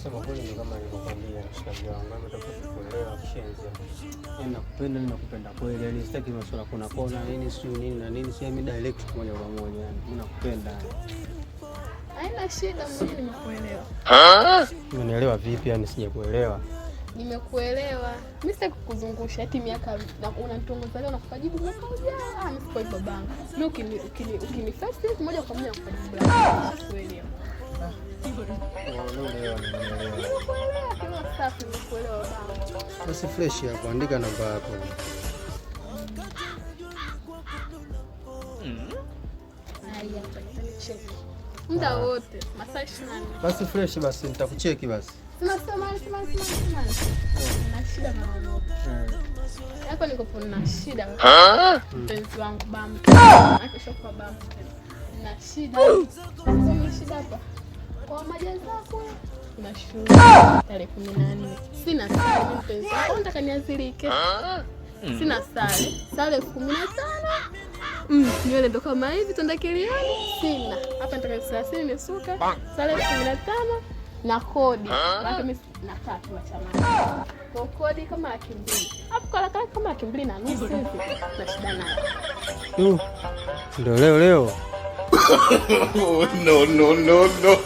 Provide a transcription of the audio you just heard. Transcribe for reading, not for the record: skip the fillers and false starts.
Sema kweli ndio kama nilivyokuambia mshikaji wangu, ametafuta kuelewa kishenzi. Ninakupenda, ninakupenda kweli. Yaani sitaki masuala kona nini sio nini na nini, sio mimi direct moja kwa moja. Yaani ninakupenda. Haina shida, mimi nimekuelewa. Unanielewa vipi? Yaani sijakuelewa. Nimekuelewa. Mimi sitaki kukuzungusha eti miaka na unanitongoza leo na kujibu miaka ujao. Mimi siko hivyo banga. Mimi ukiniface moja kwa moja kujibu blank. Kuelewa. Basi fresh hapo, andika namba yako. Muda wote, masaa 24. Basi fresh basi nitakucheki basi. Sema. Na shida mama. Hapa niko na shida. Mpenzi wangu bamba. Akisha kwa bamba. Na shida. Sema shida hapa. Kwa majazi zako kuna shule tarehe 14. Sina sare mpenzi wangu, nataka niazilike. Sina sare 15. Nywele ndo kama hivi tondakiliani. Sina. Hapa nataka 30 nimesuka. Sare 15 na kodi. Hata mimi na tatu wa chama. Kwa kodi kama 200. Hapo kala kama 200 hivi. Na shida nayo. Ndio leo. No.